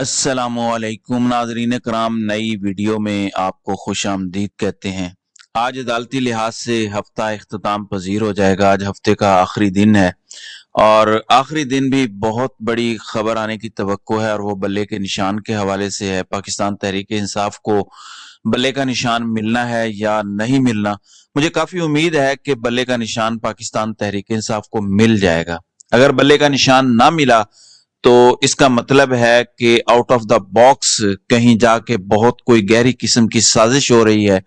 अस्सलाम वालेकुम नाजरीन कराम, नई वीडियो में आपको खुश आमदीद कहते हैं। आज अदालती लिहाज से हफ्ता इख्तिताम पजीर हो जाएगा। आज हफ्ते का आखिरी दिन है और आखिरी दिन भी बहुत बड़ी खबर आने की तवक्को है, और वो बल्ले के निशान के हवाले से है। पाकिस्तान तहरीक इंसाफ को बल्ले का निशान मिलना है या नहीं मिलना। मुझे काफी उम्मीद है कि बल्ले का निशान पाकिस्तान तहरीक इंसाफ को मिल जाएगा। अगर बल्ले का निशान ना मिला तो इसका मतलब है कि आउट ऑफ द बॉक्स कहीं जाके बहुत कोई गहरी किस्म की साजिश हो रही है,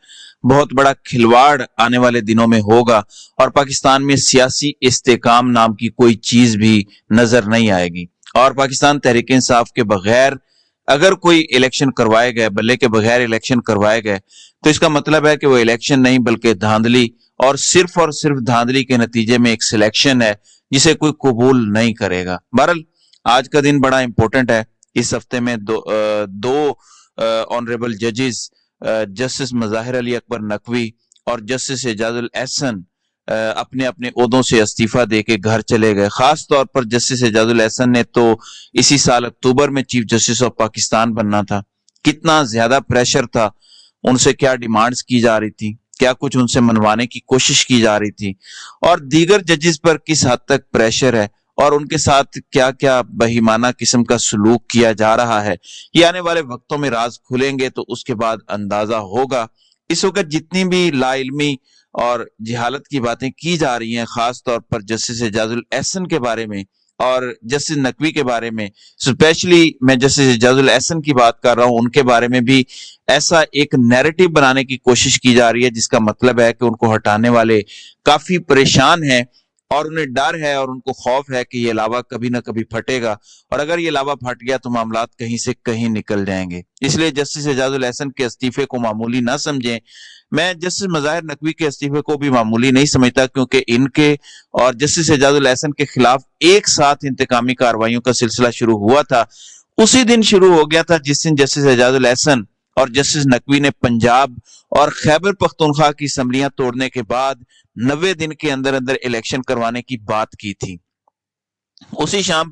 बहुत बड़ा खिलवाड़ आने वाले दिनों में होगा और पाकिस्तान में सियासी इस्तेकाम नाम की कोई चीज भी नजर नहीं आएगी। और पाकिस्तान तहरीक इंसाफ के बगैर अगर कोई इलेक्शन करवाए गए, बल्ले के बगैर इलेक्शन करवाए गए, तो इसका मतलब है कि वो इलेक्शन नहीं बल्कि धांधली, और सिर्फ धांधली के नतीजे में एक सिलेक्शन है जिसे कोई कबूल नहीं करेगा। बहरहाल आज का दिन बड़ा इंपॉर्टेंट है। इस हफ्ते में दो ऑनरेबल जजेस, जस्टिस मज़ाहिर अली अकबर नकवी और जस्टिस एजाजुल एहसन अपने अपने ओहदों से इस्तीफा दे के घर चले गए। खास तौर पर जस्टिस एजाजुल एहसन ने तो इसी साल अक्टूबर में चीफ जस्टिस ऑफ पाकिस्तान बनना था। कितना ज्यादा प्रेशर था, उनसे क्या डिमांड्स की जा रही थी, क्या कुछ उनसे मनवाने की कोशिश की जा रही थी, और दीगर जजेस पर किस हद तक प्रेशर है और उनके साथ क्या क्या बहीमाना किस्म का सलूक किया जा रहा है। ये आने वाले वक्तों में राज खुलेंगे तो उसके बाद अंदाजा होगा। इस वक्त जितनी भी लाइल्मी और जहालत की बातें की जा रही हैं, खास तौर पर जस्टिस एजाजुल एहसन के बारे में और जस्टिस नकवी के बारे में, स्पेशली मैं जस्टिस एजाजुल एहसन की बात कर रहा हूं, उनके बारे में भी ऐसा एक नैरेटिव बनाने की कोशिश की जा रही है जिसका मतलब है कि उनको हटाने वाले काफी परेशान हैं और उन्हें डर है और उनको खौफ है कि ये लावा कभी ना कभी फटेगा, और अगर ये लावा फट गया तो मामलात कहीं से कहीं निकल जाएंगे। इसलिए जस्टिस एजाजुल एहसन के इस्तीफे को मामूली ना समझें। मैं जस्टिस मज़ाहिर नकवी के इस्तीफे को भी मामूली नहीं समझता, क्योंकि इनके और जस्टिस एजाजुल एहसन के खिलाफ एक साथ इंतकामी कार्रवाइयों का सिलसिला शुरू हुआ था। उसी दिन शुरू हो गया था जिस दिन जस्टिस एजाजुल एहसन और जस्टिस नकवी ने पंजाब और खैबर पख्तूनख्वा की असम्बलियां तोड़ने के बाद 90 दिन के अंदर अंदर इलेक्शन करवाने की बात की थी। उसी शाम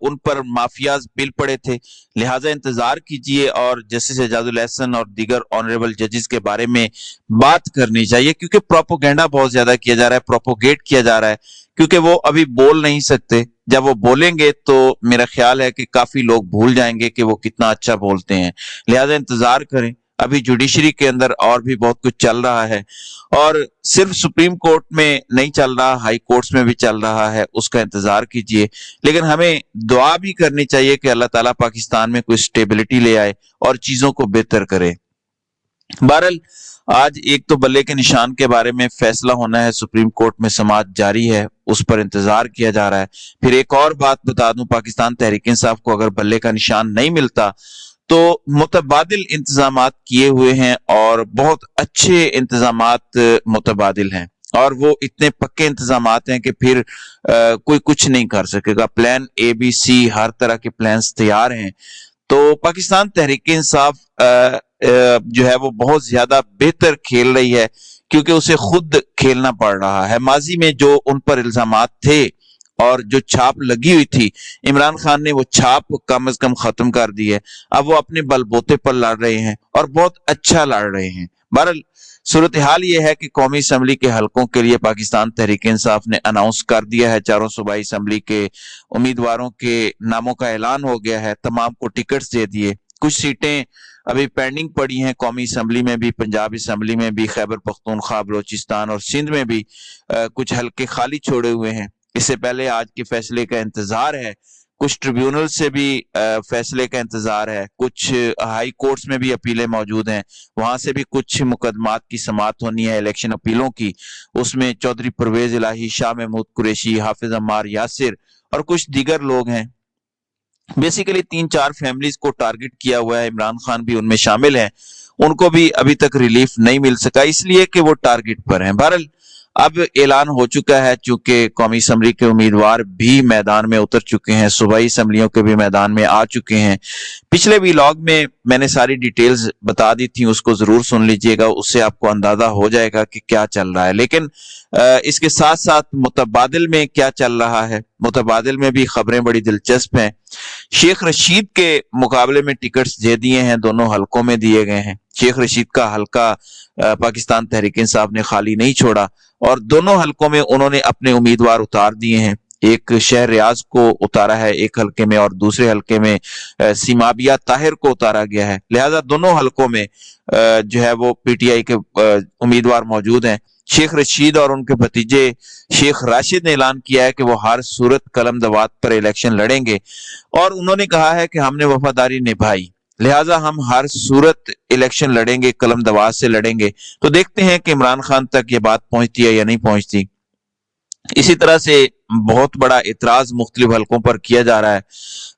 उन पर माफियाज बिल पड़े थे। लिहाजा इंतजार कीजिए और जस्टिस एजाजुल एहसन और दीगर ऑनरेबल जजेस के बारे में बात करनी चाहिए, क्योंकि प्रोपोगेंडा बहुत ज्यादा किया जा रहा है, प्रोपोगेट किया जा रहा है, क्योंकि वो अभी बोल नहीं सकते। जब वो बोलेंगे तो मेरा ख्याल है कि काफी लोग भूल जाएंगे कि वो कितना अच्छा बोलते हैं। लिहाजा इंतजार करें। अभी जुडिशरी के अंदर और भी बहुत कुछ चल रहा है, और सिर्फ सुप्रीम कोर्ट में नहीं चल रहा, हाई कोर्ट्स में भी चल रहा है, उसका इंतजार कीजिए। लेकिन हमें दुआ भी करनी चाहिए कि अल्लाह ताला पाकिस्तान में कोई स्टेबिलिटी ले आए और चीजों को बेहतर करे। बहरहाल आज एक तो बल्ले के निशान के बारे में फैसला होना है, सुप्रीम कोर्ट में समाअत जारी है, उस पर इंतजार किया जा रहा है। फिर एक और बात बता दूं, पाकिस्तान तहरीक इंसाफ को अगर बल्ले का निशान नहीं मिलता तो मुतबादिल इंतजामात किए हुए हैं और बहुत अच्छे इंतजामात मुतबादिल हैं, और वो इतने पक्के इंतजामात हैं कि फिर कोई कुछ नहीं कर सकेगा। प्लान ABC हर तरह के प्लान्स तैयार हैं। तो पाकिस्तान तहरीक इंसाफ जो है वो बहुत ज्यादा बेहतर खेल रही है, क्योंकि उसे खुद खेलना पड़ रहा है। माजी में जो उन पर इल्जामात थे और जो छाप लगी हुई थी, इमरान खान ने वो छाप कम से कम खत्म कर दी है। अब वो अपने बलबूते पर लड़ रहे हैं और बहुत अच्छा लड़ रहे हैं। बहरहाल सूरत हाल ये है कि कौमी असम्बली के हलकों के लिए पाकिस्तान तहरीक इंसाफ ने अनाउंस कर दिया है, चारों सूबाई असम्बली के उम्मीदवारों के नामों का ऐलान हो गया है, तमाम को टिकट्स दे दिए। कुछ सीटें अभी पेंडिंग पड़ी हैं, कौमी असम्बली में भी, पंजाब असम्बली में भी, खैबर पख्तूनख्वा, बलोचिस्तान और सिंध में भी कुछ हल्के खाली छोड़े हुए हैं। इससे पहले आज के फैसले का इंतजार है। कुछ ट्रिब्यूनल से भी फैसले का इंतजार है, कुछ हाई कोर्ट्स में भी अपीलें मौजूद हैं, वहां से भी कुछ मुकदमात की समाअत होनी है इलेक्शन अपीलों की। उसमें चौधरी परवेज इलाही, शाह महमूद कुरैशी, हाफिज अम्मार यासिर और कुछ दीगर लोग हैं। बेसिकली 3-4 फैमिलीज को टारगेट किया हुआ है, इमरान खान भी उनमें शामिल है। उनको भी अभी तक रिलीफ नहीं मिल सका, इसलिए कि वो टारगेट पर हैं। बहरहाल अब ऐलान हो चुका है, चूंकि कौमी असम्बली के उम्मीदवार भी मैदान में उतर चुके हैं, सूबाई असम्बलियों के भी मैदान में आ चुके हैं। पिछले व्लॉग में मैंने सारी डिटेल्स बता दी थी, उसको जरूर सुन लीजिएगा, उससे आपको अंदाजा हो जाएगा कि क्या चल रहा है। लेकिन इसके साथ साथ मुतबादिल में क्या चल रहा है, मुतबादिल में भी खबरें बड़ी दिलचस्प हैं। शेख रशीद के मुकाबले में टिकट्स दे दिए हैं, दोनों हलकों में दिए गए हैं। शेख रशीद का हलका पाकिस्तान तहरीक इंसाफ ने खाली नहीं छोड़ा और दोनों हलकों में उन्होंने अपने उम्मीदवार उतार दिए हैं। एक शहर रियाज को उतारा है एक हलके में और दूसरे हलके में सीमाबिया ताहिर को उतारा गया है। लिहाजा दोनों हलकों में जो है वो पीटीआई के उम्मीदवार मौजूद हैं। शेख रशीद और उनके भतीजे शेख राशिद ने ऐलान किया है कि वो हर सूरत कलम दवात पर इलेक्शन लड़ेंगे और उन्होंने कहा है कि हमने वफादारी निभाई, लिहाजा हम हर सूरत इलेक्शन लड़ेंगे, कलम दवात से लड़ेंगे। तो देखते हैं कि इमरान खान तक ये बात पहुंचती है या नहीं पहुंचती। इसी तरह से बहुत बड़ा इतराज मुख्तलिफ हलकों पर किया जा रहा है।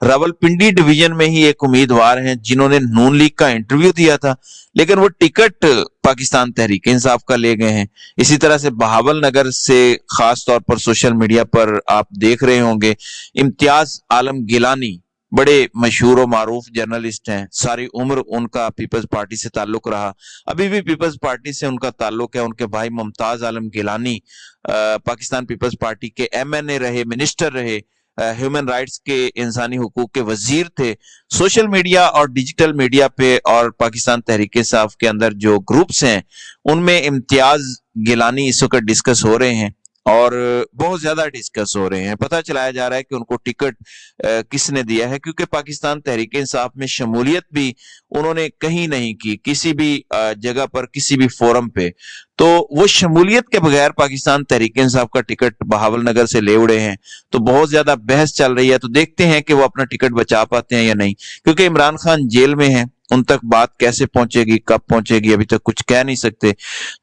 रावलपिंडी डिवीजन में ही एक उम्मीदवार हैं जिन्होंने नून लीग का इंटरव्यू दिया था, लेकिन वो टिकट पाकिस्तान तहरीक इंसाफ का ले गए हैं। इसी तरह से बहावल नगर से खास तौर पर सोशल मीडिया पर आप देख रहे होंगे, इम्तियाज आलम गिलानी बड़े मशहूर और मारूफ जर्नलिस्ट हैं, सारी उम्र उनका पीपल्स पार्टी से ताल्लुक रहा, अभी भी पीपल्स पार्टी से उनका ताल्लुक है। उनके भाई मुमताज आलम गिलानी पाकिस्तान पीपल्स पार्टी के एमएनए रहे, मिनिस्टर रहे, ह्यूमन राइट्स के, इंसानी हुकूक के वजीर थे। सोशल मीडिया और डिजिटल मीडिया पे और पाकिस्तान तहरीक इंसाफ के अंदर जो ग्रुप्स हैं उनमें इम्तियाज गिलानी इस वक्त डिस्कस हो रहे हैं और बहुत ज्यादा डिस्कस हो रहे हैं। पता चलाया जा रहा है कि उनको टिकट किसने दिया है, क्योंकि पाकिस्तान तहरीक इंसाफ में शमूलियत भी उन्होंने कहीं नहीं की, किसी भी जगह पर, किसी भी फोरम पे। तो वो शमूलियत के बगैर पाकिस्तान तहरीक इंसाफ का टिकट बहावल नगर से ले उड़े हैं। तो बहुत ज्यादा बहस चल रही है, तो देखते हैं कि वो अपना टिकट बचा पाते हैं या नहीं, क्योंकि इमरान खान जेल में है, उन तक बात कैसे पहुंचेगी, कब पहुंचेगी, अभी तक कुछ कह नहीं सकते।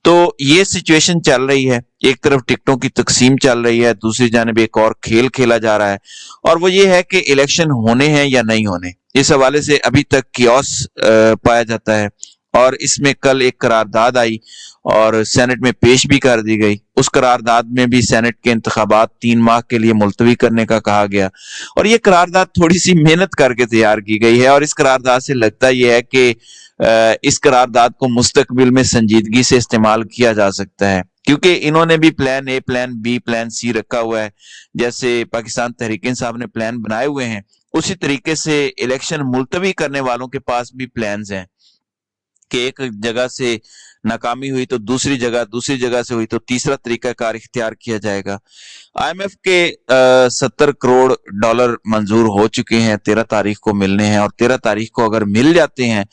तो ये सिचुएशन चल रही है, एक तरफ टिकटों की तकसीम चल रही है, दूसरी जानिब एक और खेल खेला जा रहा है और वो ये है कि इलेक्शन होने हैं या नहीं होने। इस हवाले से अभी तक कियोस पाया जाता है और इसमें कल एक करारदाद आई और सेनेट में पेश भी कर दी गई। उस करारदाद में भी सेनेट के इंतखाबात 3 माह के लिए मुलतवी करने का कहा गया और ये करारदाद थोड़ी सी मेहनत करके तैयार की गई है और इस करारदाद से लगता यह है कि इस करारदाद को मुस्तकबिल में संजीदगी से इस्तेमाल किया जा सकता है, क्योंकि इन्होंने भी plan A, plan B, plan C रखा हुआ है। जैसे पाकिस्तान तहरीक इंसाफ ने प्लान बनाए हुए हैं, उसी तरीके से इलेक्शन मुलतवी करने वालों के पास भी प्लान्स हैं कि एक जगह से नाकामी हुई तो दूसरी जगह से हुई तो तीसरा तरीकाकार इख्तियार किया जाएगा। आईएमएफ के 70 करोड़ डॉलर मंजूर हो चुके हैं, 13 तारीख को मिलने हैं और 13 तारीख को अगर मिल जाते हैं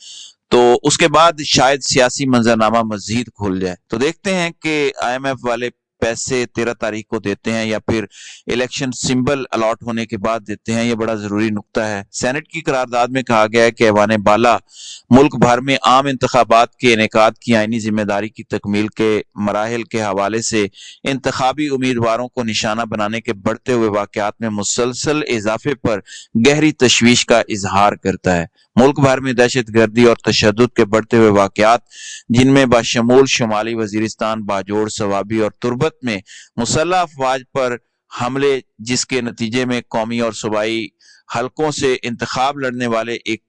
तो उसके बाद शायद सियासी मंजरनामा मजीद खुल जाए। तो देखते हैं कि आईएमएफ वाले पैसे 13 तारीख को देते हैं या फिर इलेक्शन सिंबल अलॉट होने के बाद देते हैं, ये बड़ा जरूरी नुक्ता है। सेनेट की करारदाद में कहा गया है कि ऐवान बाला मुल्क भर में आम इंतखाबात के इनेकाद की आईनी जिम्मेदारी की तकमील के मराहिल के हवाले से इंतखाबी उम्मीदवारों को निशाना बनाने के बढ़ते हुए वाकयात में मुसलसल इजाफे पर गहरी तशवीश का इजहार करता है। मुल्क भर में दहशत गर्दी और तशद्दुद के बढ़ते हुए वाकयात, जिनमें बाशमूल शुमाली वजीरिस्तान, बाजोड़, सवाबी और तुर्बत में मुसल्लह अफवाज पर हमले, जिसके नतीजे में कौमी और सूबाई हलकों से इंतखाब लड़ने वाले एक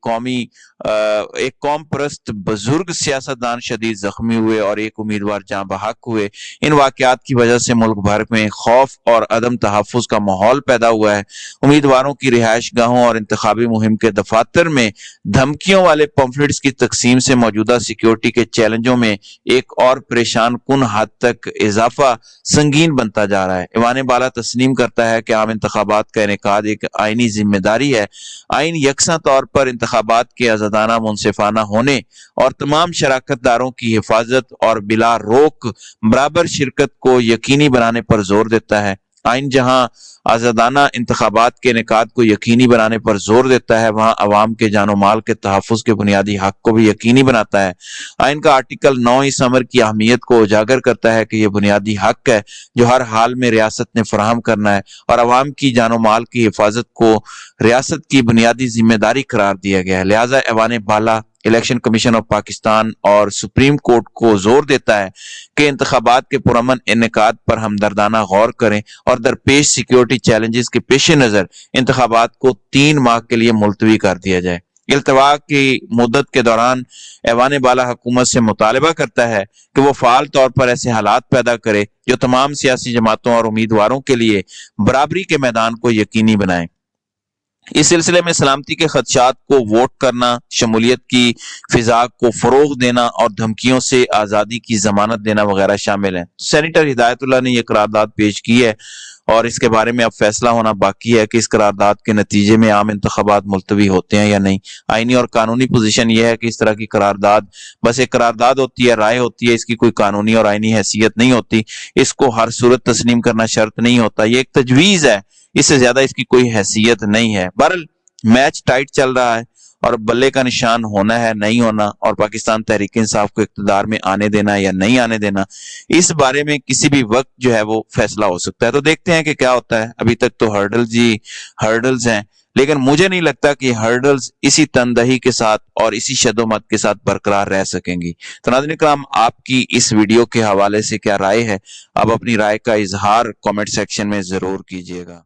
कौम परस्त बुजुर्ग सियासतदान शदीद जख्मी हुए और एक उम्मीदवार जाँ बहक हुए। इन वाकयात की वजह से मुल्क भर में खौफ और अदम तहफ़्फ़ुज़ का माहौल पैदा हुआ है। उम्मीदवारों की रिहाइश गाहों और इंतखाबी मुहिम के दफातर में धमकियों वाले पम्फलेट्स की तकसीम से मौजूदा सिक्योरिटी के चैलेंजों में एक और परेशान कुन हद तक इजाफा संगीन बनता जा रहा है। ईवान बाला तस्लीम करता है कि आम इंतखाबात का इनेकाद एक आईनी जिम्मेदारी है। आइन यकसा तौर पर इंतखाबात के आजादाना, मुनसिफाना होने और तमाम शराकतदारों की हिफाजत और बिला रोक बराबर शिरकत को यकीनी बनाने पर जोर देता है। आइन जहां आजादाना इंतखाबात के इनेकाद को यकीनी बनाने पर जोर देता है, वहां अवाम के जानो माल के तहफ़्फ़ुज़ के बुनियादी हक को भी यकीनी बनाता है। आइन का आर्टिकल 9 इस अमर की अहमियत को उजागर करता है कि यह बुनियादी हक है जो हर हाल में रियासत ने फराहम करना है और अवाम की जानो माल की हिफाजत को रियासत की बुनियादी जिम्मेदारी करार दिया गया है। लिहाजा ऐवान बाला الیکشن کمیشن آف پاکستان اور سپریم کورٹ کو زور دیتا ہے کہ انتخابات کے پرامن انعقاد پر ہمدردانہ غور کریں اور درپیش سیکیورٹی چیلنجز کے پیش نظر انتخابات کو 3 ماہ کے لیے ملتوی کر دیا جائے۔ التوا کی مدت کے دوران ایوان بالا حکومت سے مطالبہ کرتا ہے کہ وہ فعال طور پر ایسے حالات پیدا کرے جو تمام سیاسی جماعتوں اور امیدواروں کے لیے برابری کے میدان کو یقینی بنائیں۔ اس سلسلے میں سلامتی کے خدشات کو ووٹ کرنا، شمولیت کی فضا کو فروغ دینا اور دھمکیوں سے آزادی کی ضمانت دینا وغیرہ شامل ہیں۔ سینیٹر ہدایت اللہ نے یہ قرارداد پیش کی ہے اور اس کے بارے میں اب فیصلہ ہونا باقی ہے کہ اس قرارداد کے نتیجے میں عام انتخابات ملتوی ہوتے ہیں یا نہیں۔ آئینی اور قانونی پوزیشن یہ ہے کہ اس طرح کی قرارداد بس ایک قرارداد ہوتی ہے، رائے ہوتی ہے، اس کی کوئی قانونی اور آئینی حیثیت نہیں ہوتی، اس کو ہر صورت تسلیم کرنا شرط نہیں ہوتا، یہ ایک تجویز ہے، اس سے زیادہ اس کی کوئی حیثیت نہیں ہے۔ بہرحال میچ ٹائٹ چل رہا ہے اور بلے کا نشان ہونا ہے نہیں ہونا، اور پاکستان تحریک انصاف کو اقتدار میں آنے دینا یا نہیں آنے دینا، اس بارے میں کسی بھی وقت جو ہے وہ فیصلہ ہو سکتا ہے۔ تو دیکھتے ہیں کہ کیا ہوتا ہے۔ ابھی تک تو ہرڈلز ہیں، لیکن مجھے نہیں لگتا کہ ہرڈلز اسی تندہی کے ساتھ اور اسی شد و مت کے ساتھ برقرار رہ سکیں گی۔ تو ناظرین کرام، آپ کی اس ویڈیو کے حوالے سے کیا رائے ہے؟ آپ اپنی رائے کا اظہار کامنٹ سیکشن میں ضرور کیجیے گا۔